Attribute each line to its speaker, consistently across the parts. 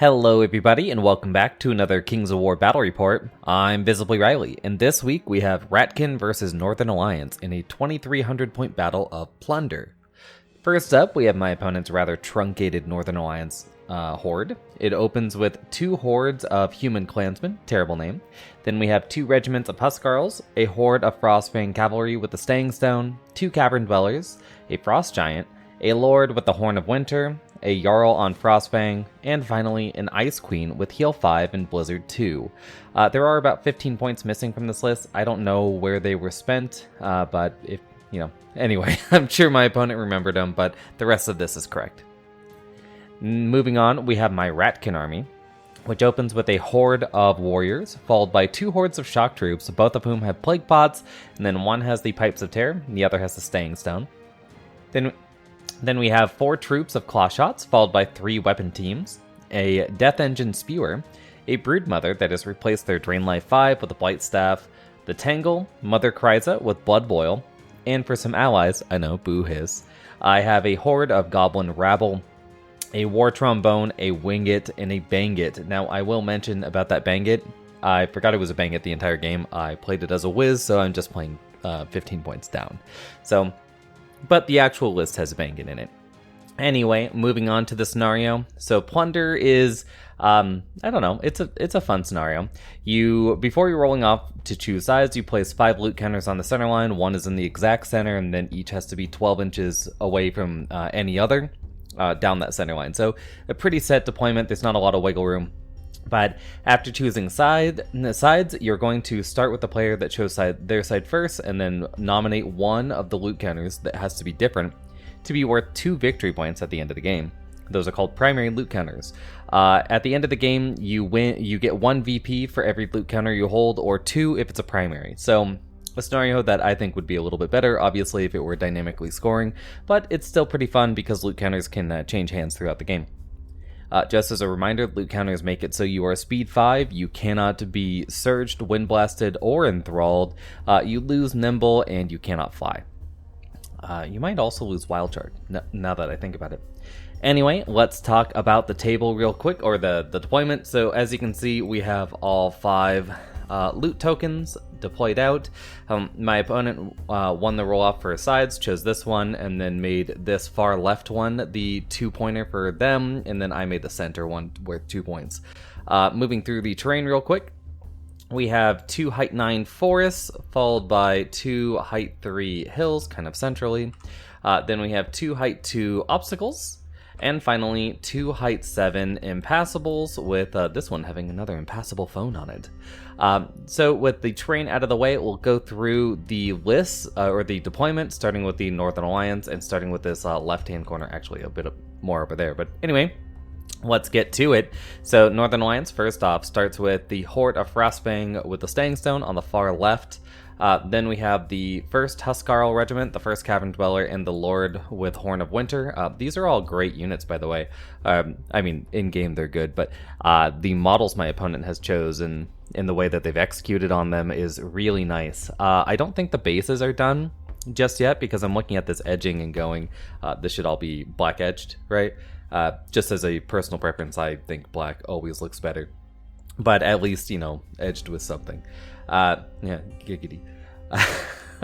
Speaker 1: Hello everybody and welcome back to another Kings of War battle report. I'm Visibly Riley, and this week we have Ratkin versus Northern Alliance in a 2300 point battle of Plunder. First up, we have my opponent's rather truncated Northern Alliance horde. It opens with 2 hordes of human clansmen, terrible name. Then we have 2 regiments of Huskarls, a horde of Frostfang cavalry with the Staying Stone, 2 cavern dwellers, a frost giant, a lord with the Horn of Winter, a Jarl on Frostfang, and finally an Ice Queen with Heal 5 and Blizzard 2. There are about 15 points missing from this list. I don't know where they were spent, but if, anyway, I'm sure my opponent remembered them, but the rest of this is correct. Moving on, we have my Ratkin army, which opens with a horde of warriors, followed by 2 hordes of shock troops, both of whom have plague pots, and then one has the Pipes of Terror, and the other has the Staying Stone. Then we have 4 troops of claw shots, followed by 3 weapon teams, a Death Engine Spewer, a Broodmother that has replaced their Drain Life 5 with a Blight Staff, the Tangle, Mother Kryza with Blood Boil, and for some allies, I know, boo hiss, I have a horde of Goblin Rabble, a War Trombone, a Wingit, and a Bangit. Now, I will mention about that Bangit, I forgot it was a Bangit the entire game. I played it as a whiz, so I'm just playing 15 points down. But the actual list has a Bangit in it. Anyway, moving on to the scenario. So Plunder is, I don't know, it's a fun scenario. Before you're rolling off to choose sides, you place 5 loot counters on the center line. 1 is in the exact center, and then each has to be 12 inches away from any other down that center line. So a pretty set deployment. There's not a lot of wiggle room. But after choosing sides, you're going to start with the player that chose their side first, and then nominate one of the loot counters that has to be different to be worth 2 victory points at the end of the game. Those are called primary loot counters. At the end of the game, you get 1 VP for every loot counter you hold, or 2 if it's a primary. So a scenario that I think would be a little bit better, obviously, if it were dynamically scoring, but it's still pretty fun because loot counters can change hands throughout the game. Just as a reminder, loot counters make it so you are speed 5, you cannot be surged, wind blasted, or enthralled, you lose nimble, and you cannot fly. You might also lose wild charge, now that I think about it. Anyway, let's talk about the table real quick, or the deployment. So as you can see, we have all 5 loot tokens deployed out. My opponent won the roll-off for sides, chose this one, and then made this far left one the 2-pointer for them, and then I made the center one worth 2 points. Moving through the terrain real quick, we have 2 height 9 forests, followed by 2 height 3 hills, kind of centrally. Then we have 2 height 2 obstacles, and finally 2 height 7 impassables, with this one having another impassable phone on it. So with the terrain out of the way, we'll go through the lists, or the deployment, starting with the Northern Alliance, and starting with this left-hand corner, actually a bit more over there. But anyway, let's get to it. So Northern Alliance, first off, starts with the Horde of Frostfang with the Staying Stone on the far left. Then we have the 1st Huskarl Regiment, the 1st Cavern Dweller, and the Lord with Horn of Winter. These are all great units, by the way. I mean, in-game they're good, but the models my opponent has chosen in the way that they've executed on them is really nice. I don't think the bases are done just yet, because I'm looking at this edging and going, this should all be black edged, right? Just as a personal preference, I think black always looks better. But at least, edged with something. Yeah, giggity.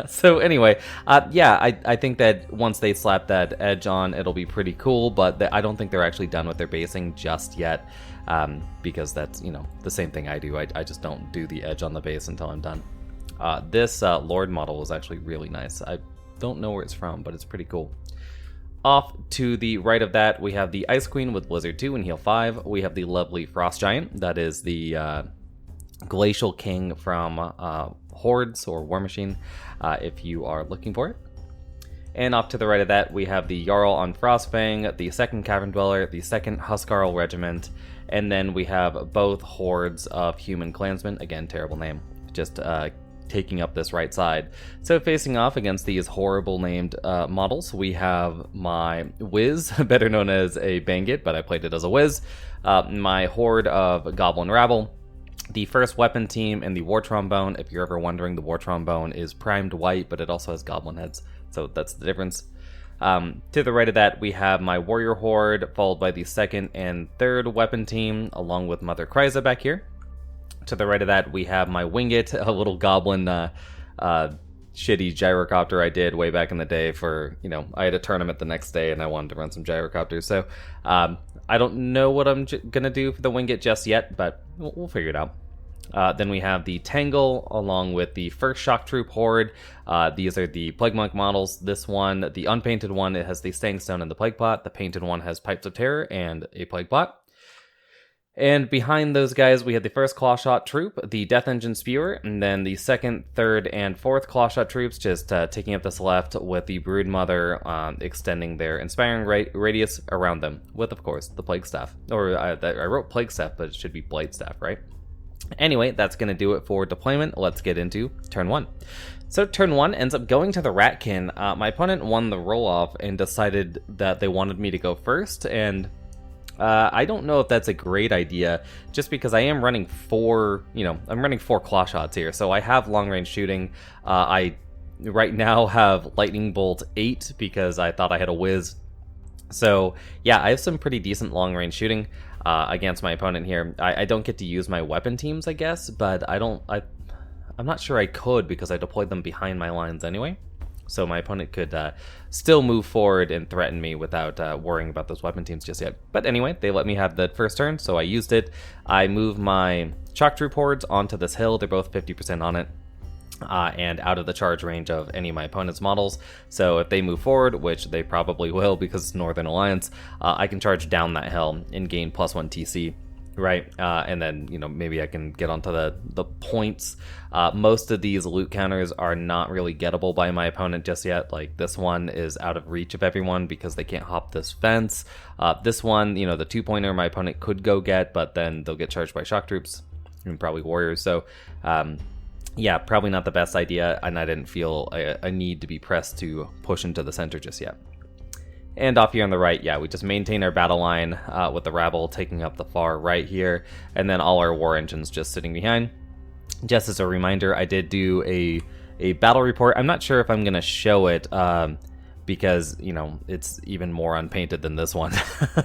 Speaker 1: So anyway, I think that once they slap that edge on, it'll be pretty cool, but I don't think they're actually done with their basing just yet, because that's, the same thing I do. I just don't do the edge on the base until I'm done. This Lord model is actually really nice. I don't know where it's from, but it's pretty cool. Off to the right of that, we have the Ice Queen with Blizzard 2 and Heal 5. We have the lovely Frost Giant. That is the Glacial King from Hordes or War Machine, if you are looking for it. And off to the right of that, we have the Jarl on Frostfang, the 2nd Cavern Dweller, the 2nd Huskarl Regiment, and then we have both hordes of human clansmen. Again, terrible name. Just taking up this right side. So facing off against these horrible named models, we have my Wiz, better known as a Bangit, but I played it as a Wiz, my horde of Goblin Rabble, the 1st weapon team, and the War Trombone. If you're ever wondering, the War Trombone is primed white, but it also has goblin heads, so that's the difference. To the right of that, we have my Warrior Horde, followed by the second and third weapon team, along with Mother Kryza back here. To the right of that, we have my Wingit, a little goblin shitty gyrocopter I did way back in the day for, I had a tournament the next day and I wanted to run some gyrocopters. So I don't know what I'm going to do for the Wingit just yet, but we'll figure it out. Then we have the Tangle along with the first Shock Troop Horde. These are the Plague Monk models. This one, the unpainted one, it has the Staying Stone and the Plague Plot. The painted one has Pipes of Terror and a Plague Plot. And behind those guys, we have the first Clawshot Troop, the Death Engine Spewer, and then the second, third, and fourth Clawshot Troops just taking up this left with the Broodmother extending their Inspiring Radius around them with, of course, the Plague Staff. Or I wrote Plague Staff, but it should be Blight Staff, right? Anyway, that's going to do it for deployment. Let's get into turn 1. So turn 1 ends up going to the Ratkin. My opponent won the roll-off and decided that they wanted me to go first, and I don't know if that's a great idea, just because I am running I'm running 4 claw shots here, so I have long-range shooting. I right now have Lightning Bolt 8 because I thought I had a whiz. So yeah, I have some pretty decent long-range shooting against my opponent here. I don't get to use my weapon teams, I guess, but I'm not sure I could because I deployed them behind my lines anyway. So my opponent could still move forward and threaten me without worrying about those weapon teams just yet. But anyway, they let me have the first turn, so I used it. I moved my Shock Troop Hordes onto this hill. They're both 50% on it. And out of the charge range of any of my opponent's models. So if they move forward, which they probably will because it's Northern Alliance, I can charge down that hill and gain +1 TC. Right, and then, maybe I can get onto the points. Most of these loot counters are not really gettable by my opponent just yet. Like, this one is out of reach of everyone because they can't hop this fence. This one, the 2-pointer my opponent could go get, but then they'll get charged by shock troops and probably warriors. So, yeah, probably not the best idea, and I didn't feel a need to be pressed to push into the center just yet. And off here on the right, yeah, we just maintain our battle line with the rabble taking up the far right here, and then all our war engines just sitting behind. Just as a reminder, I did do a battle report. I'm not sure if I'm going to show it because, it's even more unpainted than this one.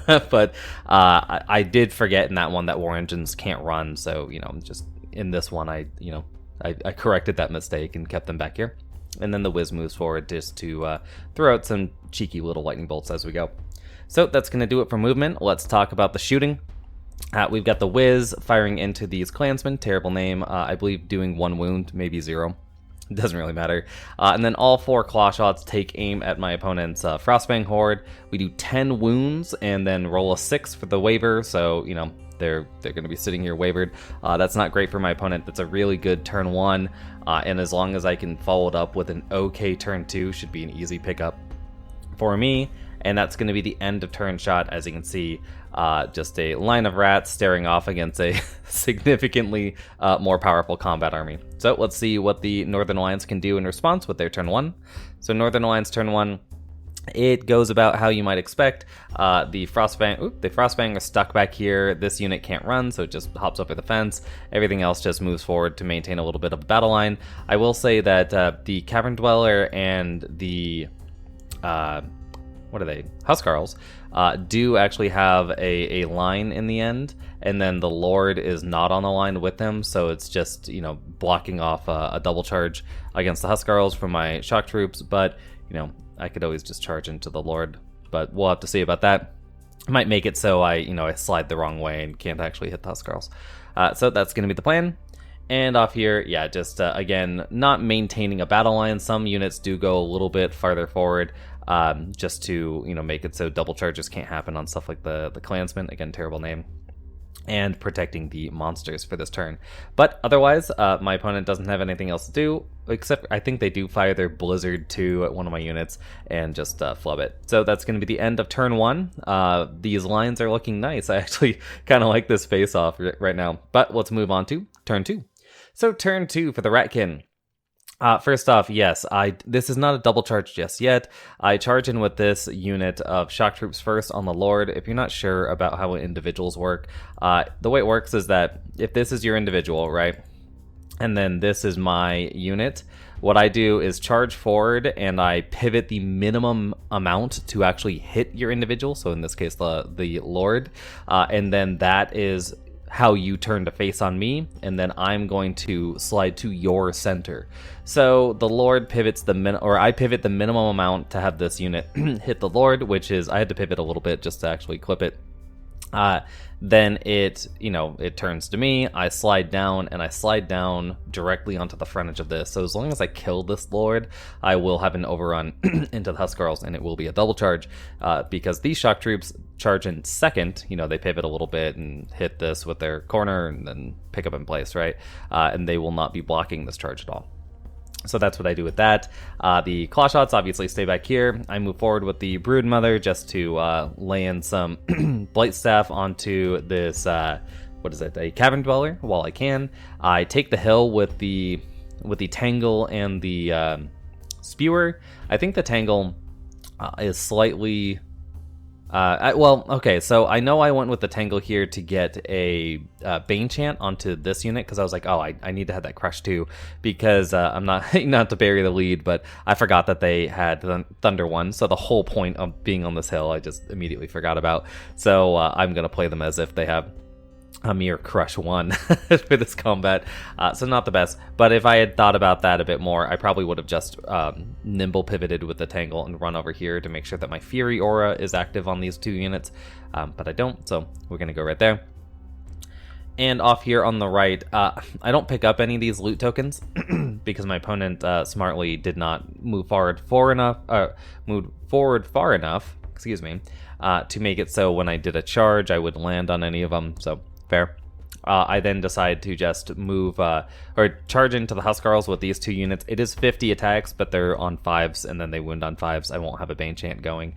Speaker 1: But I did forget in that one that war engines can't run, so, just in this one, I corrected that mistake and kept them back here. And then the whiz moves forward just to throw out some cheeky little lightning bolts as we go. So that's going to do it for movement. Let's talk about the shooting. We've got the whiz firing into these clansmen. Terrible name. I believe doing 1 wound, maybe 0. It doesn't really matter. And then all 4 claw shots take aim at my opponent's Frostfang Horde. We do 10 wounds and then roll a 6 for the waiver. So, they're going to be sitting here wavered. That's not great for my opponent. That's a really good turn 1. And as long as I can follow it up with an okay turn 2, should be an easy pickup for me. And that's going to be the end of turn shot. As you can see, just a line of rats staring off against a significantly more powerful combat army. So let's see what the Northern Alliance can do in response with their turn 1. So Northern Alliance turn 1. It goes about how you might expect. The Frostfang are stuck back here. This unit can't run, so it just hops over the fence. Everything else just moves forward to maintain a little bit of a battle line. I will say that the Cavern Dweller and the Huskarls do actually have a line in the end, and then the Lord is not on the line with them, so it's just blocking off a double charge against the Huskarls from my shock troops. But I could always just charge into the Lord, but we'll have to see about that. I might make it so I slide the wrong way and can't actually hit the Huskarls. So that's going to be the plan. And off here, yeah, just again, not maintaining a battle line. Some units do go a little bit farther forward, just to make it so double charges can't happen on stuff like the Clansmen. Again, terrible name. And protecting the monsters for this turn. But otherwise, my opponent doesn't have anything else to do, except I think they do fire their Blizzard 2 at one of my units and just flub it. So that's going to be the end of turn 1. These lines are looking nice. I actually kind of like this face-off right now. But let's move on to turn 2. So turn 2 for the Ratkin. First off, yes, this is not a double charge just yet. I charge in with this unit of shock troops first on the Lord. If you're not sure about how individuals work, the way it works is that if this is your individual, right, and then this is my unit, what I do is charge forward and I pivot the minimum amount to actually hit your individual. So in this case, the Lord, and then that is how you turn to face on me, and then I'm going to slide to your center. So the Lord pivots I pivot the minimum amount to have this unit hit the Lord, which is, I had to pivot a little bit just to actually clip it. Then it turns to me, I slide down, and I slide down directly onto the front edge of this. So as long as I kill this Lord, I will have an overrun into the Huskarls, and it will be a double charge, because these shock troops charge in second. They pivot a little bit and hit this with their corner and then pick up in place, right? And they will not be blocking this charge at all. So that's what I do with that. The claw shots obviously stay back here. I move forward with the Broodmother just to lay in some Blight Staff onto this, a Cavern Dweller while I can. I take the hill with the Tangle and the Spewer. I think the Tangle is slightly... so I know I went with the Tangle here to get a Bane Chant onto this unit, because I was like, oh, I need to have that Crush too, because I'm not to bury the lead, but I forgot that they had Thunder 1, so the whole point of being on this hill I just immediately forgot about. So I'm going to play them as if they have a mere Crush 1 for this combat, so not the best. But if I had thought about that a bit more, I probably would have just nimble pivoted with the Tangle and run over here to make sure that my Fury Aura is active on these two units, but I don't, so we're going to go right there. And off here on the right, I don't pick up any of these loot tokens because my opponent smartly did not move forward far enough, to make it so when I did a charge, I would land on any of them, so fair. I then decide to just move or charge into the Huskarls with these two units. It is 50 attacks, but they're on 5s, and then they wound on 5s. I won't have a Bane Chant going,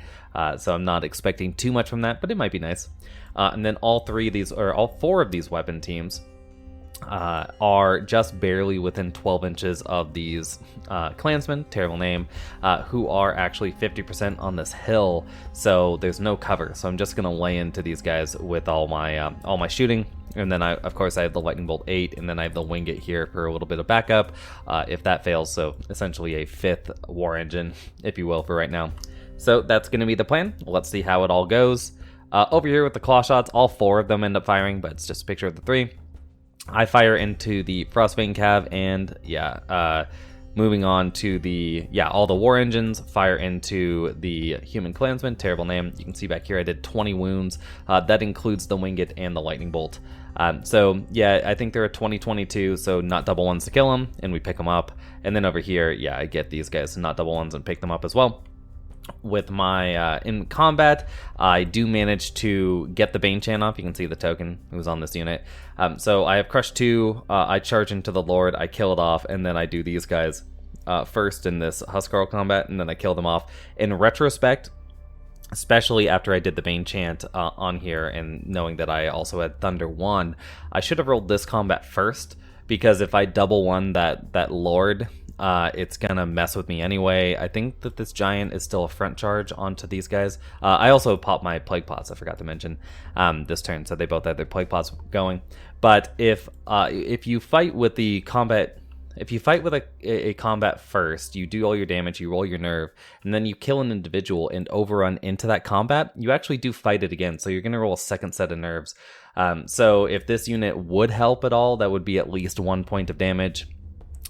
Speaker 1: so I'm not expecting too much from that, but it might be nice. And then all 4 of these weapon teams are just barely within 12 inches of these clansmen, terrible name, who are actually 50% on this hill, so there's no cover. So I'm just gonna lay into these guys with all my shooting, and then I have the Lightning Bolt 8, and then I have the Wingate here for a little bit of backup if that fails. So essentially a 5th war engine, if you will, for right now. So that's gonna be the plan. Let's see how it all goes. Over here with the claw shots, all 4 of them end up firing, but it's just a picture of the 3. I fire into the Frostbane Cav, and moving on to all the war engines, fire into the Human Clansman, terrible name. You can see back here I did 20 wounds. That includes the Wingate and the Lightning Bolt. So yeah, I think they're a 20-22, so not double ones to kill them, and we pick them up. And then over here, I get these guys, not double ones, and pick them up as well. With my in combat, I do manage to get the Bane Chant off. You can see the token who's on this unit. So I have Crush 2, I charge into the Lord, I kill it off, and then I do these guys first in this Huskarl combat, and then I kill them off. In retrospect, especially after I did the Bane Chant on here, and knowing that I also had Thunder 1, I should have rolled this combat first, because if I double one that Lord, it's gonna mess with me anyway. I think that this giant is still a front charge onto these guys. I also popped my Plague Plots, I forgot to mention, this turn, so they both had their Plague Plots going. But if you fight with the combat, if you fight with a combat first, you do all your damage, you roll your nerve, and then you kill an individual and overrun into that combat, you actually do fight it again, so you're gonna roll a second set of nerves. So if this unit would help at all, that would be at least 1 point of damage,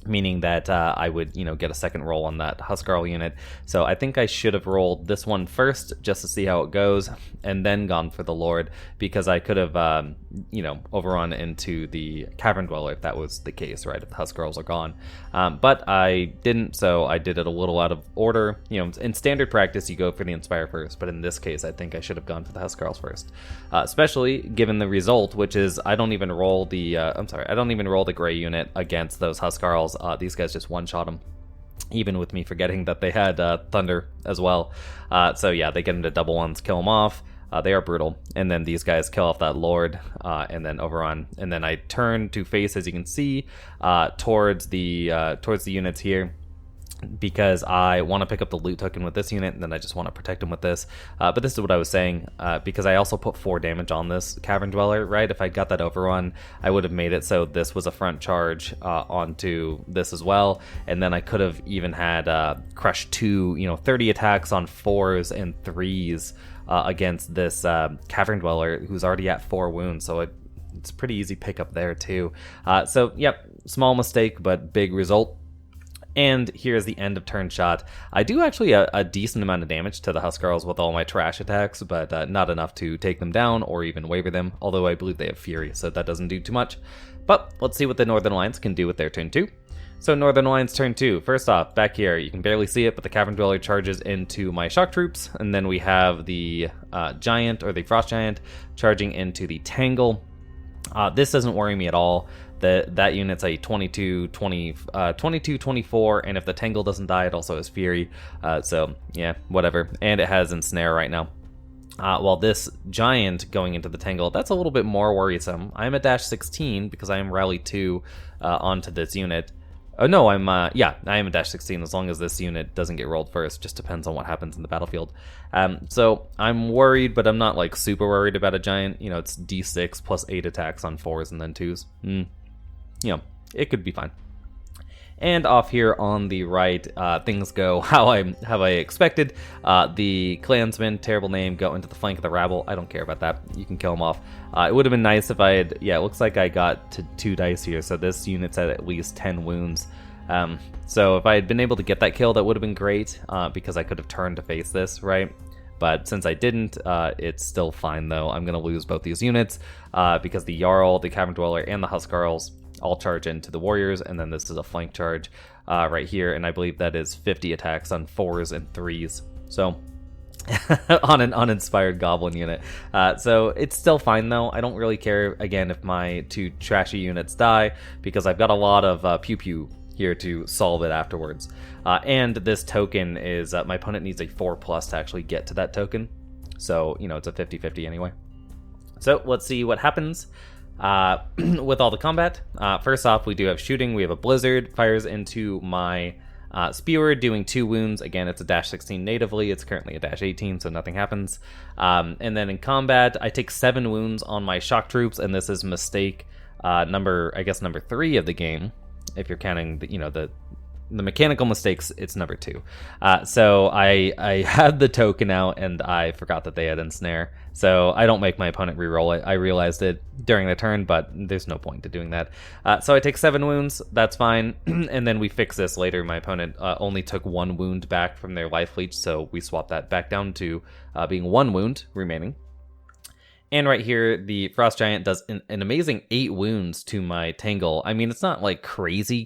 Speaker 1: meaning that I would, get a second roll on that Huskarl unit. So I think I should have rolled this one first just to see how it goes, and then gone for the Lord, because I could have, overrun into the Cavern Dweller if that was the case, right? If the Huskarls are gone. But I didn't, so I did it a little out of order. In standard practice, you go for the Inspire first, but in this case, I think I should have gone for the Huskarls first. Especially given the result, which is I don't even roll the Gray unit against those Huskarls. These guys just one-shot them, even with me forgetting that they had Thunder as well. So yeah, they get into double ones, kill them off. They are brutal. And then these guys kill off that Lord, and then overrun. And then I turn to face, as you can see, towards the units here. because I want to pick up the loot token with this unit, and then I just want to protect him with this. But this is what I was saying, because I also put 4 damage on this Cavern Dweller, right? If I got that overrun, I would have made it so this was a front charge onto this as well, and then I could have even had Crush 2, 30 attacks on 4s and 3s against this Cavern Dweller, who's already at 4 wounds, so it's a pretty easy pickup there too. So, yep, small mistake, but big result. And here's the end of turn shot. I do actually a decent amount of damage to the Huskarls with all my trash attacks, but not enough to take them down or even waver them, although I believe they have Fury, so that doesn't do too much. But let's see what the Northern Alliance can do with their turn 2. So Northern Alliance turn 2, first off, back here, you can barely see it, but the Cavern Dweller charges into my Shock Troops, and then we have the Giant, or the Frost Giant, charging into the Tangle. This doesn't worry me at all. That unit's a 22-24, and if the Tangle doesn't die, it also has Fury. So, yeah, whatever. And it has Ensnare right now. While this Giant going into the Tangle, that's a little bit more worrisome. I'm a dash 16 because I am Rally 2 onto this unit. Oh, no, I am a dash 16 as long as this unit doesn't get rolled first. Just depends on what happens in the battlefield. So I'm worried, but I'm not like super worried about a Giant. It's D6 plus 8 attacks on 4s and then 2s. It could be fine. And off here on the right, things go how I expected. The Clansmen, terrible name, go into the flank of the rabble. I don't care about that. You can kill them off. It would have been nice if I had... Yeah, it looks like I got to 2 dice here, so this unit's at least 10 wounds. So if I had been able to get that kill, that would have been great, because I could have turned to face this, right? But since I didn't, it's still fine, though. I'm going to lose both these units, because the Jarl, the Cavern Dweller, and the Huskarls all charge into the Warriors, and then this is a flank charge right here, and I believe that is 50 attacks on 4s and 3s. So, on an uninspired Goblin unit. So, it's still fine, though. I don't really care, again, if my 2 trashy units die, because I've got a lot of pew-pew here to solve it afterwards. And this token is, my opponent needs a 4+ to actually get to that token. So, it's a 50-50 anyway. So, let's see what happens. With all the combat. First off, we do have shooting. We have a Blizzard, fires into my Spewer, doing 2 wounds. Again, it's a dash 16 natively. It's currently a dash 18, so nothing happens. And then in combat, I take 7 wounds on my Shock Troops, and this is mistake number 3 of the game. If you're counting the mechanical mistakes, it's number 2. So I had the token out, and I forgot that they had Ensnare. So I don't make my opponent reroll it. I realized it during the turn, but there's no point to doing that. So I take 7 wounds. That's fine. And then we fix this later. My opponent only took 1 wound back from their life leech, so we swap that back down to being 1 wound remaining. And right here, the Frost Giant does an amazing 8 wounds to my Tangle. I mean, it's not like crazy,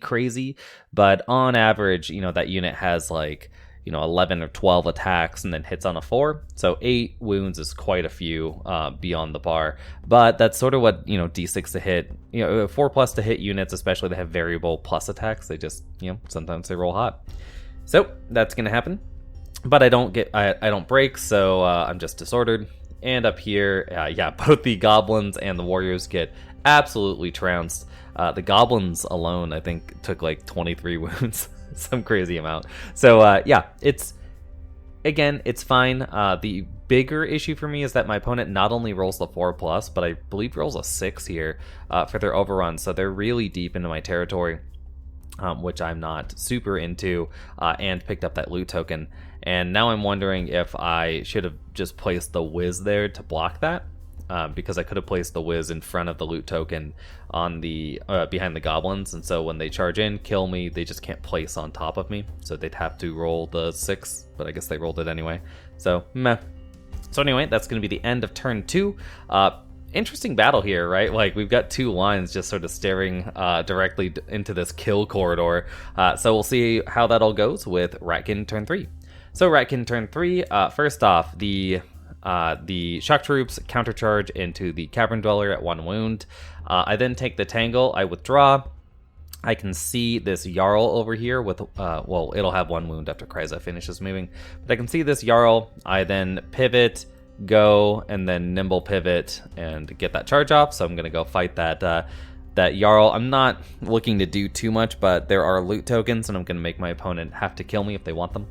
Speaker 1: but on average, that unit has like, 11 or 12 attacks and then hits on a 4. So 8 wounds is quite a few beyond the bar. But that's sort of what, D6 to hit, 4+ to hit units, especially that have variable plus attacks. They just, sometimes they roll hot. So that's going to happen. But I don't break, so I'm just disordered. And up here, both the Goblins and the Warriors get absolutely trounced. The Goblins alone, I think, took like 23 wounds. Some crazy amount. So, it's fine. The bigger issue for me is that my opponent not only rolls the 4+, but I believe rolls a 6 here for their overrun. So they're really deep into my territory, which I'm not super into, and picked up that loot token. And now I'm wondering if I should have just placed the Whiz there to block that, because I could have placed the Whiz in front of the loot token on the behind the Goblins, and so when they charge in, kill me, they just can't place on top of me, so they'd have to roll the 6, but I guess they rolled it anyway. So, meh. So anyway, that's going to be the end of turn 2. Interesting battle here, right? Like, we've got 2 lines just sort of staring directly into this kill corridor. So we'll see how that all goes with Ratkin turn 3. So Ratkin turn 3, first off, the Shock Troops countercharge into the Cavern Dweller at 1 wound. I then take the Tangle, I withdraw. I can see this Jarl over here with, it'll have 1 wound after Kryza finishes moving. But I can see this Jarl. I then pivot, go, and then nimble pivot and get that charge off. So I'm going to go fight that that Jarl, I'm not looking to do too much, but there are loot tokens, and I'm going to make my opponent have to kill me if they want them.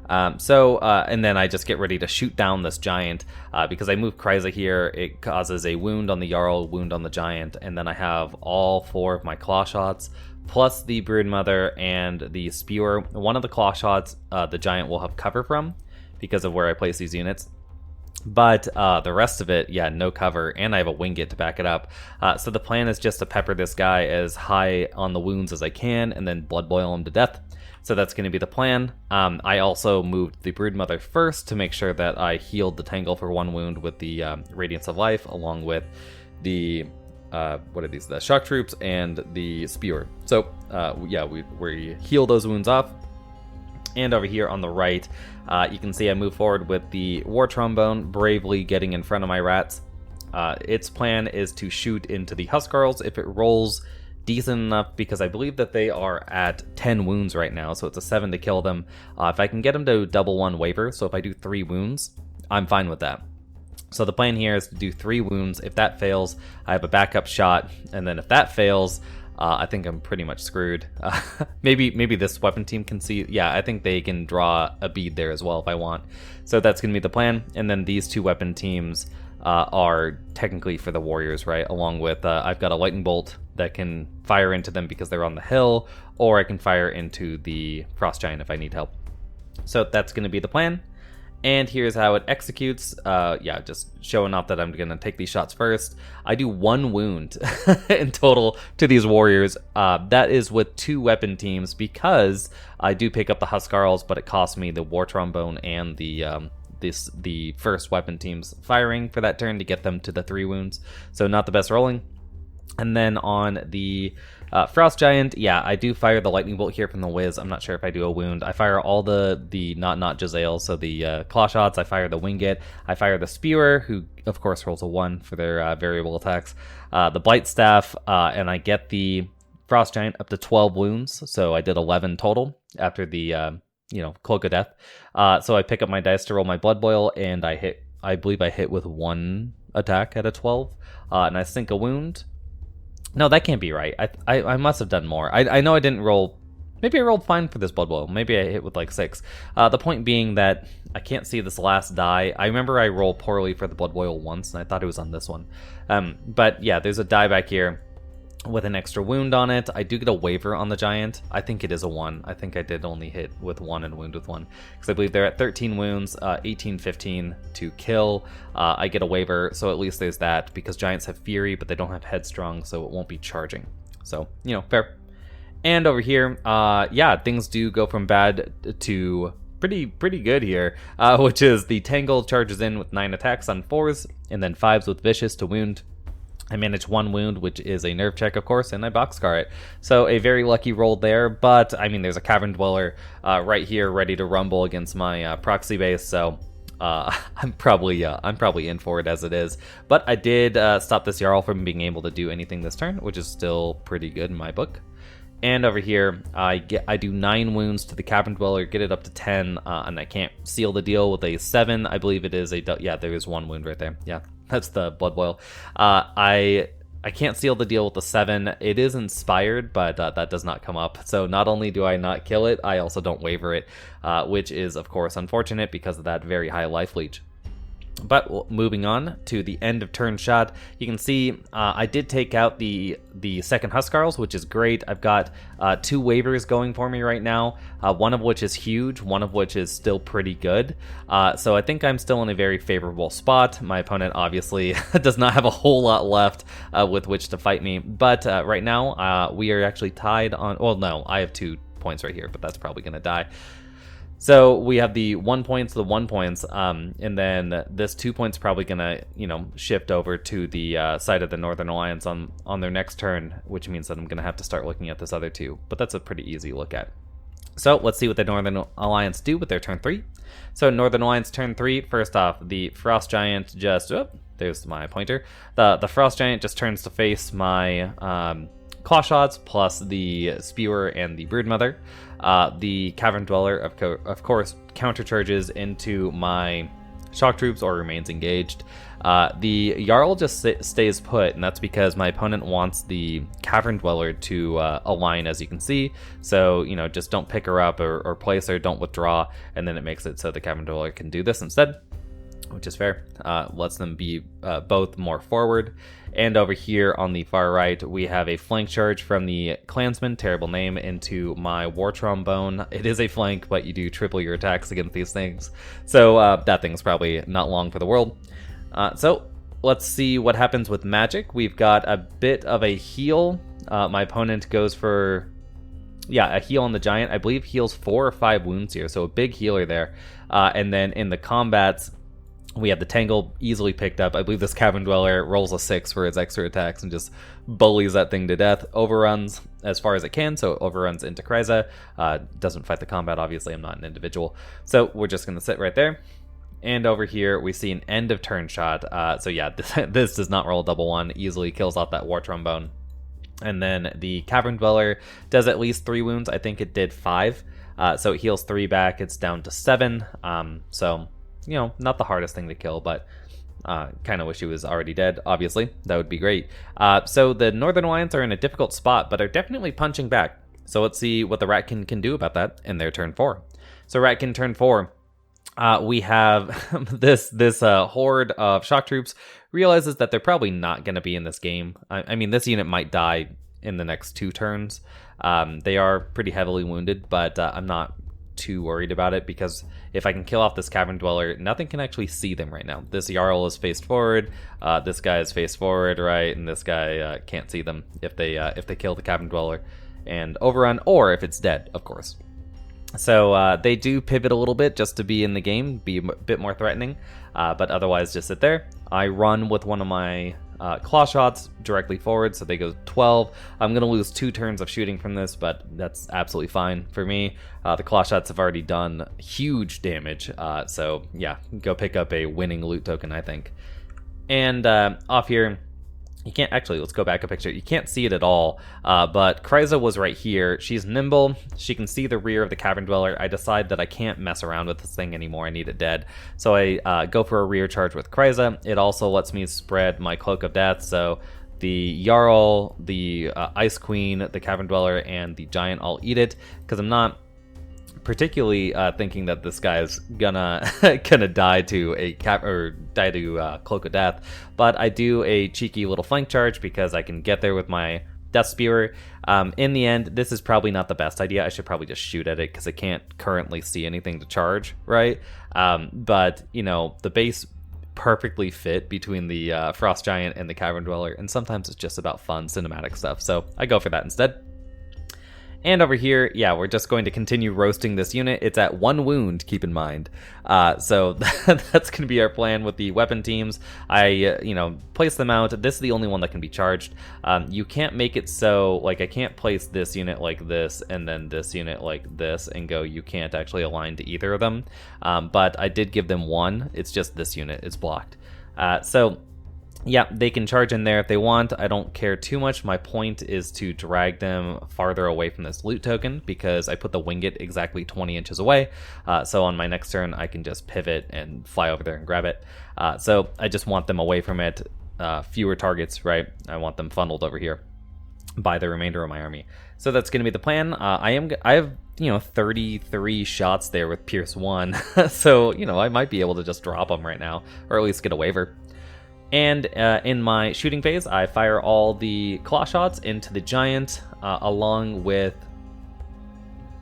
Speaker 1: And then I just get ready to shoot down this giant, because I move Kryza here. It causes a wound on the Jarl, wound on the giant, and then I have all 4 of my claw shots, plus the Broodmother and the Spewer. One of the claw shots, the giant will have cover from, because of where I place these units. But the rest of it, yeah, no cover, and I have a Wingit to back it up. So the plan is just to pepper this guy as high on the wounds as I can, and then blood boil him to death. So that's going to be the plan. I also moved the Broodmother first to make sure that I healed the Tangle for 1 wound with the Radiance of Life, along with the, what are these, the Shock Troops and the Spewer. So, yeah, we heal those wounds off. And over here on the right, you can see I move forward with the War Trombone, bravely getting in front of my rats. Its plan is to shoot into the Huskarls if it rolls decent enough, because I believe that they are at 10 wounds right now, so it's a 7 to kill them. If I can get them to double 1 waver, so if I do 3 wounds, I'm fine with that. So the plan here is to do 3 wounds. If that fails, I have a backup shot, and then if that fails, I think I'm pretty much screwed. Maybe this weapon team can see. Yeah, I think they can draw a bead there as well if I want. So that's going to be the plan. And then these 2 weapon teams are technically for the warriors, right? Along with, I've got a lightning bolt that can fire into them because they're on the hill, or I can fire into the frost giant if I need help. So that's going to be the plan. And here's how it executes. Yeah, just showing off that I'm going to take these shots first. I do 1 wound in total to these warriors. That is with 2 weapon teams, because I do pick up the Huskarls, but it costs me the War Trombone and the first weapon team's firing for that turn to get them to the 3 wounds. So not the best rolling. And then on the Frost Giant, yeah, I do fire the Lightning Bolt here from the Wiz. I'm not sure if I do a wound. I fire all the not Jezzail, so the Claw Shots. I fire the Wingit. I fire the Spewer, who of course rolls a 1 for their variable attacks. The Blight Staff, and I get the Frost Giant up to 12 wounds. So I did 11 total after the Cloak of Death. So I pick up my dice to roll my Blood Boil, and I believe I hit with 1 attack out of 12, and I sink a wound. No, that can't be right. I must have done more. I know I didn't roll. Maybe I rolled fine for this Blood Boil. Maybe I hit with like 6. The point being that I can't see this last die. I remember I rolled poorly for the Blood Boil once, and I thought it was on this one. But yeah, there's a die back here with an extra wound on it. I do get a waiver on the giant. I think it is a 1. I think I did only hit with 1 and wound with 1, because I believe they're at 13 wounds, 18, 15 to kill. I get a waiver, so at least there's that, because giants have fury, but they don't have headstrong, so it won't be charging. So, fair. And over here, yeah, things do go from bad to pretty good here, which is the Tangle charges in with 9 attacks on 4s, and then 5s with Vicious to wound. I manage 1 wound, which is a nerve check, of course, and I boxcar it. So a very lucky roll there, but I mean, there's a Cavern Dweller right here ready to rumble against my proxy base, so I'm probably in for it as it is. But I did stop this Jarl from being able to do anything this turn, which is still pretty good in my book. And over here, I do 9 wounds to the Cavern Dweller, get it up to 10, and I can't seal the deal with a 7. I believe it is yeah, there is 1 wound right there. Yeah, that's the Blood Boil. I can't seal the deal with the 7. It is inspired, but that does not come up. So not only do I not kill it, I also don't waver it, which is, of course, unfortunate because of that very high life leech. But moving on to the end of turn shot, you can see I did take out the second Huskarls, which is great. I've got 2 waivers going for me right now, one of which is huge, one of which is still pretty good. So I think I'm still in a very favorable spot. My opponent obviously does not have a whole lot left with which to fight me. But right now we are actually tied on, well, no, I have 2 points right here, but that's probably going to die. So we have the 1 points, and then this 2 points probably gonna, shift over to the side of the Northern Alliance on their next turn, which means that I'm gonna have to start looking at this other 2. But that's a pretty easy look at. So let's see what the Northern Alliance do with their turn 3. So Northern Alliance turn 3, first off, the Frost Giant just, there's my pointer. The Frost Giant just turns to face my Claw Shots plus the Spewer and the Broodmother. The Cavern Dweller, of course, countercharges into my shock troops or remains engaged. The Jarl just stays put, and that's because my opponent wants the Cavern Dweller to align, as you can see. So, you know, just don't pick her up or place her, don't withdraw, and then it makes it so the Cavern Dweller can do this instead, which is fair. Lets them be both more forward. And over here on the far right, we have a flank charge from the Clansman, terrible name, into my War Trombone. It is a flank, but you do triple your attacks against these things. So that thing's probably not long for the world. So let's see what happens with magic. We've got a bit of a heal. My opponent goes for, a heal on the giant. I believe heals 4 or 5 wounds here, so a big healer there. And then in the combats, we have the Tangle easily picked up. I believe this Cavern Dweller rolls a 6 for his extra attacks and just bullies that thing to death. Overruns as far as it can, so it overruns into Kryza. Doesn't fight the combat, obviously. I'm not an individual. So we're just going to sit right there. And over here, we see an end of turn shot. So yeah, this does not roll a double one. Easily kills off that War Trombone. And then the Cavern Dweller does at least 3 wounds. I think it did 5. So it heals 3 back. It's down to 7. So, you know, not the hardest thing to kill, but kind of wish he was already dead, obviously. That would be great. So the Northern Alliance are in a difficult spot, but are definitely punching back. So let's see what the Ratkin can do about that in their turn 4. So Ratkin turn 4. We have this horde of shock troops realizes that they're probably not going to be in this game. I mean, this unit might die in the next 2 turns. They are pretty heavily wounded, but I'm not too worried about it, because if I can kill off this Cavern Dweller, nothing can actually see them right now. This Jarl is faced forward, this guy is faced forward, right, and this guy can't see them if they kill the Cavern Dweller and overrun, or if it's dead, of course. So they do pivot a little bit just to be in the game, be a bit more threatening, but otherwise just sit there. I run with one of my claw shots directly forward, so they go 12. I'm going to lose 2 turns of shooting from this, but that's absolutely fine for me. The claw shots have already done huge damage, so yeah, go pick up a winning loot token, I think. And off here, you can't actually, let's go back a picture. You can't see it at all, but Kryza was right here. She's nimble. She can see the rear of the Cavern Dweller. I decide that I can't mess around with this thing anymore. I need it dead. So I go for a rear charge with Kryza. It also lets me spread my Cloak of Death. So the Jarl, the Ice Queen, the Cavern Dweller, and the Giant all eat it, because I'm not particularly thinking that this guy is gonna die to Cloak of Death, but I do a cheeky little flank charge because I can get there with my Death Spewer. In the end, this is probably not the best idea. I should probably just shoot at it because I can't currently see anything to charge, right? But you know, the base perfectly fit between the Frost Giant and the Cavern Dweller, and sometimes it's just about fun cinematic stuff, so I go for that instead. And over here, yeah, we're just going to continue roasting this unit. It's at 1 wound, keep in mind. So that's going to be our plan with the weapon teams. I, place them out. This is the only one that can be charged. You can't make it so, like, I can't place this unit like this and then this unit like this and go, you can't actually align to either of them. But I did give them 1. It's just this unit. It's blocked. So yeah, they can charge in there if they want. I don't care too much. My point is to drag them farther away from this loot token because I put the Winget exactly 20 inches away. So on my next turn, I can just pivot and fly over there and grab it. So I just want them away from it. Fewer targets, right? I want them funneled over here by the remainder of my army. So that's going to be the plan. I have 33 shots there with Pierce 1. So, I might be able to just drop them right now, or at least get a waiver. And in my shooting phase, I fire all the claw shots into the giant, along with...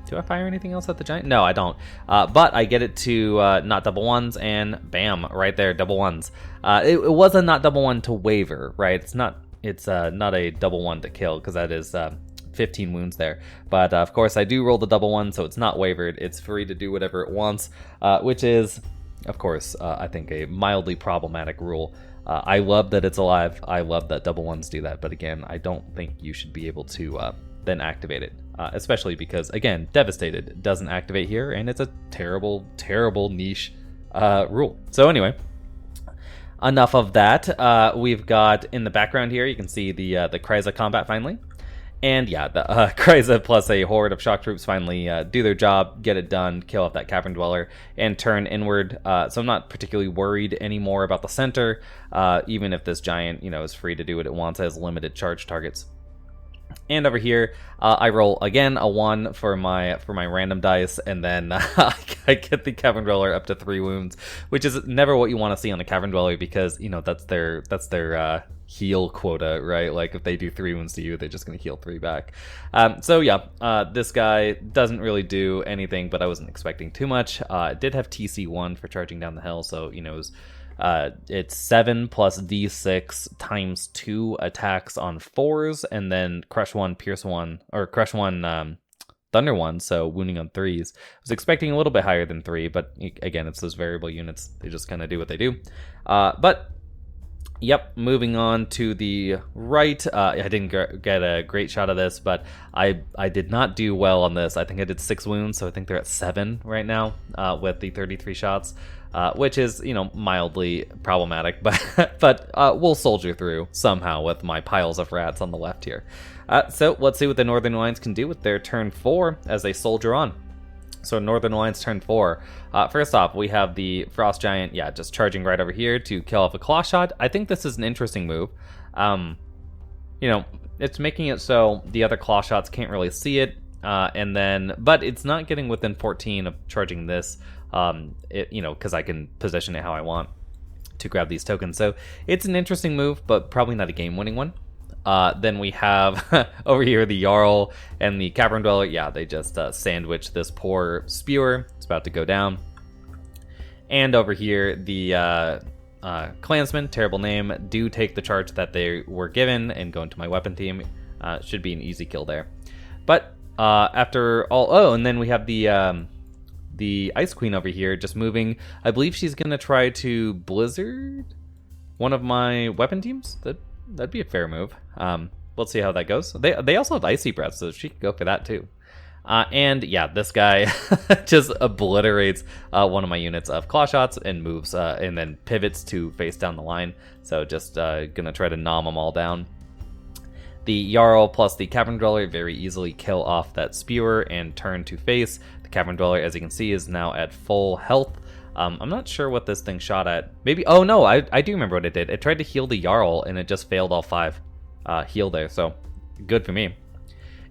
Speaker 1: Do I fire anything else at the giant? No, I don't. But I get it to not double ones, and bam, right there, double ones. It was a not double one to waver, right? It's not a double one to kill, because that is 15 wounds there. But of course, I do roll the double one, so it's not wavered. It's free to do whatever it wants, which is, of course, I think a mildly problematic rule. I love that it's alive. I love that double ones do that. But again, I don't think you should be able to then activate it. Especially because, again, Devastated doesn't activate here. And it's a terrible, terrible niche rule. So anyway, enough of that. We've got in the background here, you can see the Kryza combat finally. And yeah, the Kryza plus a horde of shock troops finally do their job, get it done, kill off that cavern dweller, and turn inward. So I'm not particularly worried anymore about the center, even if this giant, is free to do what it wants, as limited charge targets. And over here, I roll again a 1 for my random dice, and then I get the cavern dweller up to 3 wounds, which is never what you want to see on a cavern dweller, because that's their heal quota, right? Like if they do 3 wounds to you, they're just going to heal 3 back. So yeah, this guy doesn't really do anything, but I wasn't expecting too much. It did have TC1 for charging down the hill, so it was. It's 7 plus D6 times 2 attacks on 4s, and then Crush 1, Pierce 1, or Crush 1, Thunder 1, so wounding on 3s. I was expecting a little bit higher than 3, but again, it's those variable units. They just kind of do what they do. But, yep, moving on to the right. I didn't get a great shot of this, but I did not do well on this. I think I did 6 wounds, so I think they're at 7 right now with the 33 shots. Which is, mildly problematic, but we'll soldier through somehow with my piles of rats on the left here. So let's see what the Northern Alliance can do with their turn 4 as they soldier on. So Northern Alliance turn 4. First off, we have the Frost Giant, just charging right over here to kill off a Claw Shot. I think this is an interesting move. It's making it so the other Claw Shots can't really see it, but it's not getting within 14 of charging this. Because I can position it how I want to grab these tokens. So it's an interesting move, but probably not a game-winning one. Then we have over here the Jarl and the Cavern Dweller. Yeah, they just sandwich this poor Spewer. It's about to go down. And over here, the Clansmen, terrible name, do take the charge that they were given and go into my weapon team. Should be an easy kill there. But after all... and then we have the Ice Queen over here just moving. I believe she's going to try to Blizzard one of my weapon teams. That'd be a fair move. Let's see how that goes. They also have Icy Breath, so she can go for that too. And yeah, this guy just obliterates one of my units of Claw Shots and moves and then pivots to face down the line. So just going to try to nom them all down. The Jarl plus the Cavern Dweller very easily kill off that Spewer and turn to face. Cavern Dweller, as you can see, is now at full health. I'm not sure what this thing shot at. Maybe... Oh, no, I do remember what it did. It tried to heal the Jarl, and it just failed all 5 heal there, so good for me.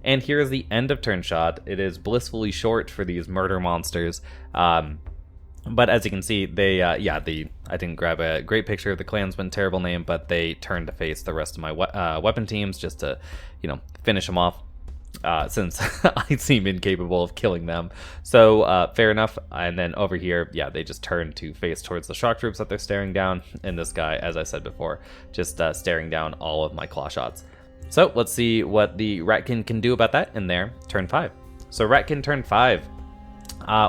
Speaker 1: And here's the end of turn shot. It is blissfully short for these murder monsters. But as you can see, they... I didn't grab a great picture of the Clansman, terrible name, but they turned to face the rest of my weapon teams just to, finish them off. Since I seem incapable of killing them. So, fair enough. And then over here, they just turn to face towards the shock troops that they're staring down. And this guy, as I said before, just staring down all of my Claw Shots. So, let's see what the Ratkin can do about that in their turn 5. So, Ratkin turn 5.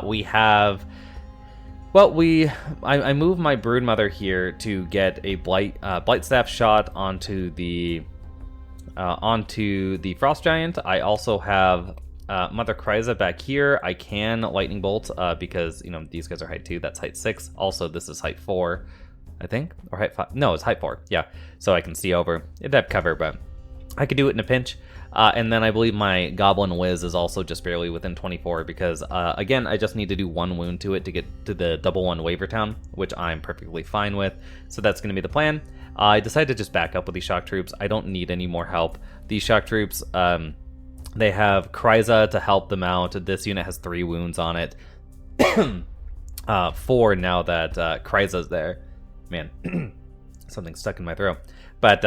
Speaker 1: We have... Well, I move my Broodmother here to get a Blightstaff shot onto the Frost Giant. I also have Mother Kryza back here. I can Lightning Bolt because, these guys are height 2. That's height 6. Also, this is height 4, I think. Or height 5. No, it's height 4. Yeah. So I can see over. It'd have cover, but I could do it in a pinch. And then I believe my Goblin Whiz is also just barely within 24 because, again, I just need to do 1 wound to it to get to the double 1 Wavertown, which I'm perfectly fine with. So that's going to be the plan. I decided to just back up with these shock troops. I don't need any more help. These shock troops, they have Kryza to help them out. This unit has 3 wounds on it. 4 now that Kryza's there. Man, something stuck in my throat. But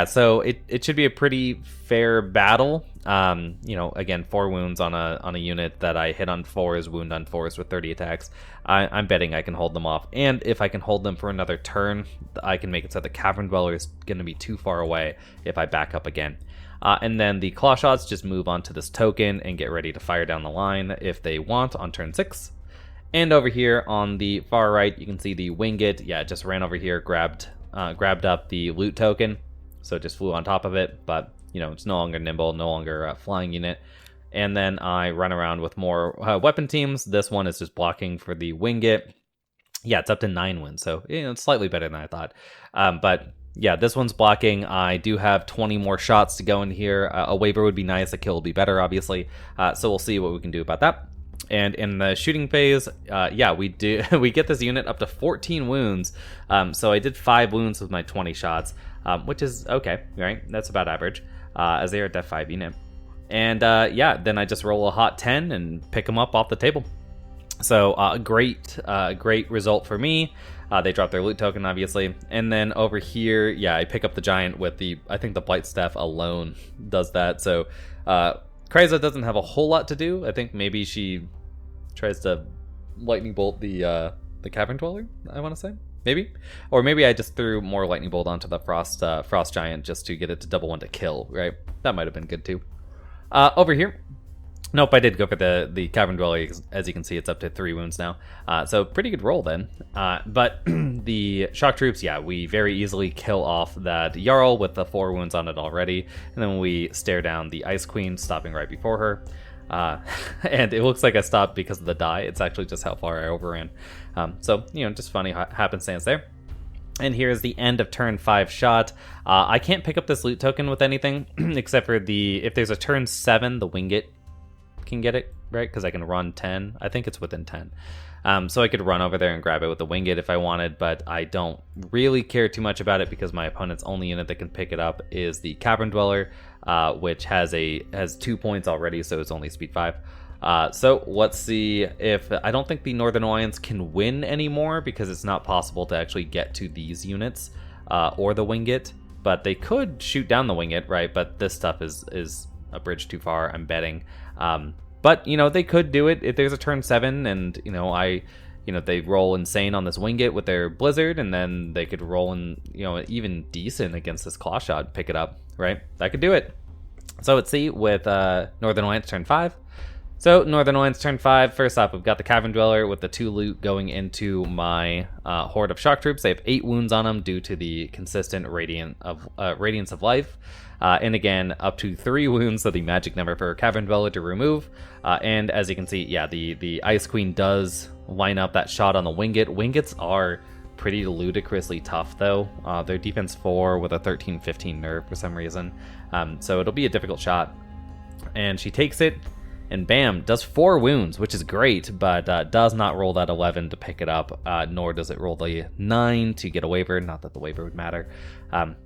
Speaker 1: so it should be a pretty fair battle. Again, 4 wounds on a unit that I hit on 4s, wound on 4s with 30 attacks. I'm betting I can hold them off. And if I can hold them for another turn, I can make it so the Cavern Dweller is going to be too far away if I back up again. And then the Claw Shots just move on to this token and get ready to fire down the line if they want on turn 6. And over here on the far right, you can see the Winget. Yeah, it just ran over here, grabbed up the loot token, so it just flew on top of it, but it's no longer nimble, no longer a flying unit. And then I run around with more weapon teams. This one is just blocking for the Winget. Yeah, it's up to 9 wins, so it's slightly better than I thought. But yeah, this one's blocking. I do have 20 more shots to go in here. A waiver would be nice. A kill would be better, obviously. So we'll see what we can do about that. And in the shooting phase, yeah, we get this unit up to 14 wounds. So I did 5 wounds with my 20 shots, which is okay, right? That's about average, as they are a def 5 unit. And yeah, then I just roll a hot 10 and pick them up off the table. So great result for me. They drop their loot token, obviously. And then over here, yeah, I pick up the giant with I think the Blight Staff alone does that. So Kryza doesn't have a whole lot to do. I think maybe she tries to lightning bolt the Cavern Dweller, I want to say. Maybe. Or maybe I just threw more lightning bolt onto the Frost Giant just to get it to double 1 to kill, right? That might have been good too. Over here, nope, I did go for the Cavern Dweller. As you can see, it's up to 3 wounds now. So pretty good roll then. But the Shock Troops, yeah, we very easily kill off that Jarl with the 4 wounds on it already. And then we stare down the Ice Queen, stopping right before her. And it looks like I stopped because of the die. It's actually just how far I overran. So, you know, just funny happenstance there. And here's the end of turn 5 shot. I can't pick up this loot token with anything, except for if there's a turn 7, the Winget can get it, right? Because I can run 10. I think it's within 10. So I could run over there and grab it with the Winget if I wanted, but I don't really care too much about it because my opponent's only unit that can pick it up is the Cavern Dweller, which has 2 points already, so it's only speed 5. So let's see if I don't think the Northern Alliance can win anymore because it's not possible to actually get to these units or the Winget, but they could shoot down the Winget, right? But this stuff is a bridge too far, I'm betting. But you know, they could do it if there's a turn 7 and you know they roll insane on this Winget with their Blizzard, and then they could roll in, you know, even decent against this Claw Shot, pick it up, right? That could do it. So let's see with Northern Alliance turn 5. So, Northern Alliance turn 5, first off, we've got the Cavern Dweller with the 2 loot going into my horde of Shock Troops. They have 8 wounds on them due to the consistent Radiance of Life. And again, up to 3 wounds, so the magic number for Cavern Dweller to remove. And as you can see, yeah, the Ice Queen does line up that shot on the Winget. Wingets are pretty ludicrously tough, though. They're defense 4 with a 13-15 nerve for some reason. So it'll be a difficult shot. And she takes it. And bam, does 4 wounds, which is great, but does not roll that 11 to pick it up, nor does it roll the 9 to get a waiver. Not that the waiver would matter.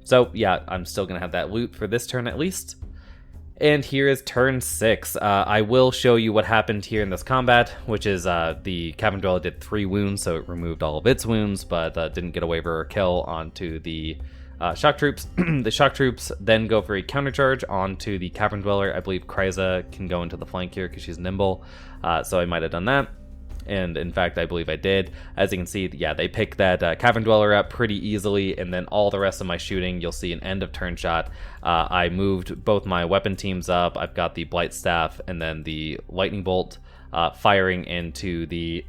Speaker 1: So yeah, I'm still going to have that loot for this turn at least. And here is turn 6. I will show you what happened here in this combat, which is the Cavern Dweller did 3 wounds, so it removed all of its wounds, but didn't get a waiver or kill onto the Shock Troops. The Shock Troops then go for a countercharge onto the Cavern Dweller. I believe Kryza can go into the flank here because she's nimble, so I might have done that. And in fact, I believe I did. As you can see, yeah, they pick that Cavern Dweller up pretty easily, and then all the rest of my shooting, you'll see an end of turn shot. I moved both my weapon teams up. I've got the Blight Staff and then the Lightning Bolt firing into the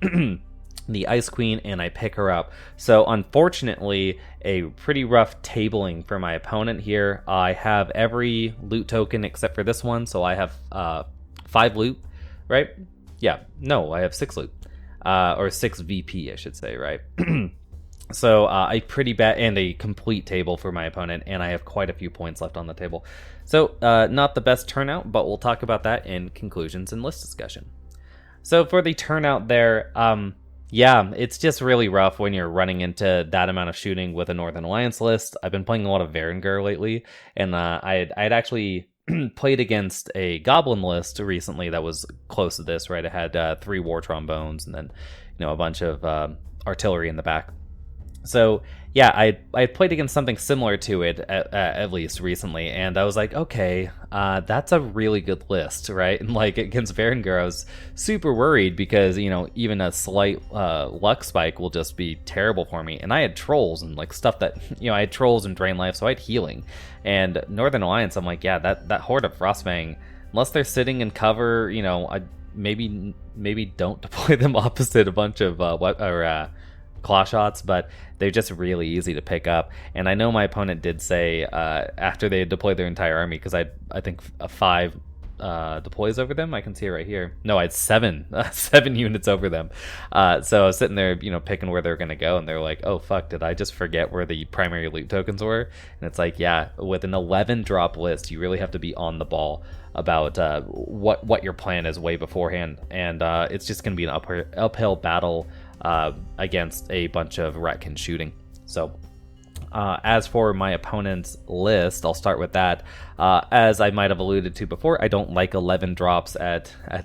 Speaker 1: the Ice Queen, and I pick her up. So unfortunately, a pretty rough tabling for my opponent here. I have every loot token except for this one, so I have 5 loot, right? Yeah, no, I have 6 loot, or 6 VP, I should say, right? So a pretty bad and a complete table for my opponent, and I have quite a few points left on the table. So not the best turnout, but we'll talk about that in conclusions and list discussion. So for the turnout there, yeah, it's just really rough when you're running into that amount of shooting with a Northern Alliance list. I've been playing a lot of Varangur lately, and I'd actually played against a Goblin list recently that was close to this, right? It had 3 War Trombones and then, you know, a bunch of artillery in the back. So yeah, I played against something similar to it at least recently, and I was like, okay, that's a really good list, right? And like against Varangur, I was super worried because, you know, even a slight luck spike will just be terrible for me. And I had trolls and like stuff that, you know, I had trolls and drain life, so I had healing. And Northern Alliance, I'm like, yeah, that horde of Frostfang, unless they're sitting in cover, you know, I maybe don't deploy them opposite a bunch of claw shots, but they're just really easy to pick up. And I know my opponent did say after they had deployed their entire army, because I think 5 deploys over them. I can see it right here. No, I had 7 7 units over them. So I was sitting there, picking where they're gonna go, and they're like, "Oh fuck, did I just forget where the primary loot tokens were?" And it's like, yeah, with an 11 drop list, you really have to be on the ball about what your plan is way beforehand, and it's just gonna be an uphill battle against a bunch of Ratkin shooting. So. As for my opponent's list, I'll start with that. As I might have alluded to before, I don't like 11 drops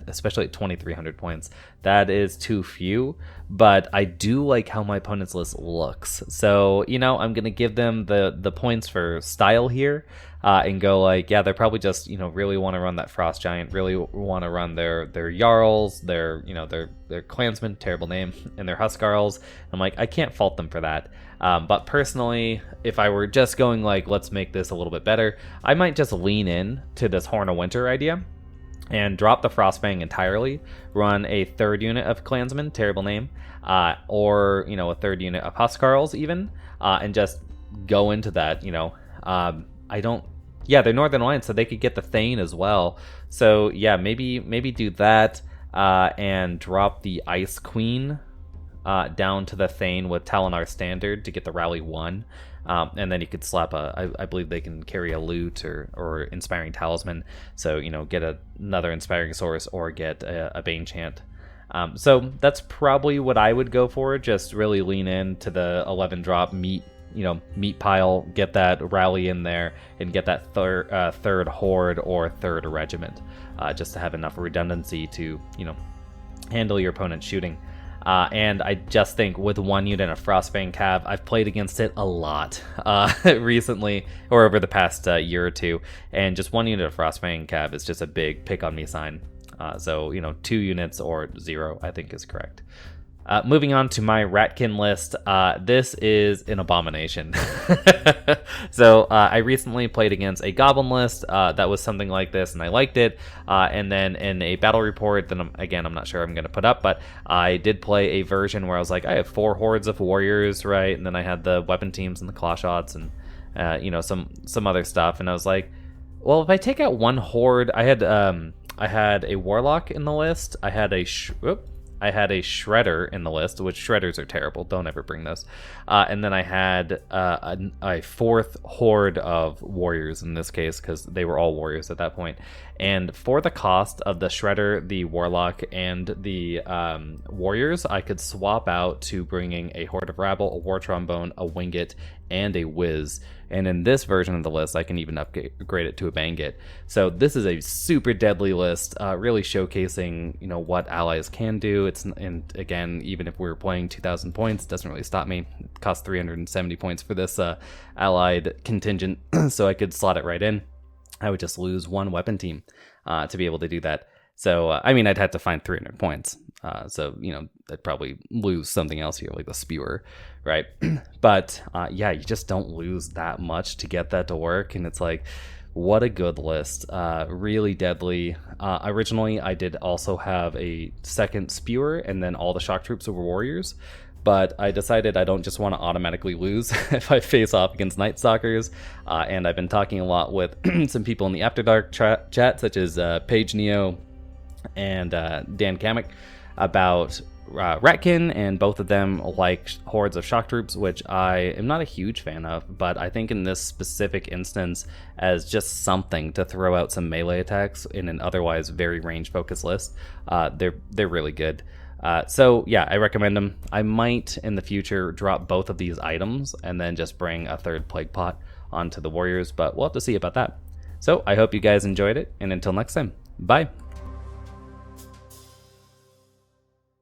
Speaker 1: especially at 2,300 points. That is too few, but I do like how my opponent's list looks. So, I'm going to give them the points for style here, and go like, yeah, they're probably just, really want to run that Frost Giant, really want to run their Jarls, their Clansmen, terrible name, and their Huskarls. I'm like, I can't fault them for that. But personally, if I were just going like, let's make this a little bit better, I might just lean in to this Horn of Winter idea and drop the Frostfang entirely, run a 3rd unit of Clansmen, terrible name, or, a 3rd unit of Huskarls even, and just go into that, they're Northern Alliance, so they could get the Thane as well. So yeah, maybe do that, and drop the Ice Queen down to the Thane with Talinar Standard to get the Rally 1. And then you could slap I believe they can carry a loot or Inspiring Talisman. So, get another Inspiring Source or get a Bane Chant. So that's probably what I would go for. Just really lean in to the 11 drop meat pile, get that rally in there, and get that third horde or 3rd regiment, just to have enough redundancy to, handle your opponent's shooting. And I just think with 1 unit of Frostfang Cav, I've played against it a lot recently, or over the past year or two, and just 1 unit of Frostfang Cav is just a big pick on me sign. So 2 units or 0, I think is correct. Moving on to my Ratkin list, this is an abomination. So I recently played against a Goblin list that was something like this, and I liked it. And then in a battle report that I'm not sure I'm going to put up, but I did play a version where I was like, I have 4 hordes of warriors, right? And then I had the weapon teams and the claw shots and some other stuff. And I was like, well, if I take out 1 horde, I had a warlock in the list. I had a shredder in the list, which shredders are terrible. Don't ever bring those. And then I had a 4th horde of warriors in this case, because they were all warriors at that point. And for the cost of the shredder, the warlock, and the warriors, I could swap out to bringing a horde of rabble, a war trombone, a wingit, and a whiz. And in this version of the list, I can even upgrade it to a bangit. So this is a super deadly list, really showcasing what allies can do. And again, even if we were playing 2,000 points, it doesn't really stop me. It costs 370 points for this allied contingent, so I could slot it right in. I would just lose 1 weapon team to be able to do that. So, I'd have to find 300 points. So, I'd probably lose something else here, like the Spewer, right? But, you just don't lose that much to get that to work. And it's like, what a good list. Really deadly. Originally, I did also have a 2nd Spewer, and then all the shock troops were warriors. But I decided I don't just want to automatically lose if I face off against Night Stalkers. And I've been talking a lot with some people in the After Dark chat, such as Paige Neo and Dan Kamek, about Ratkin, and both of them like hordes of shock troops, which I am not a huge fan of, but I think in this specific instance, as just something to throw out some melee attacks in an otherwise very range focused list, they're really good. So yeah, I recommend them. I might in the future drop both of these items and then just bring a 3rd Plague Pot onto the warriors, but we'll have to see about that. So I hope you guys enjoyed it, and until next time, bye.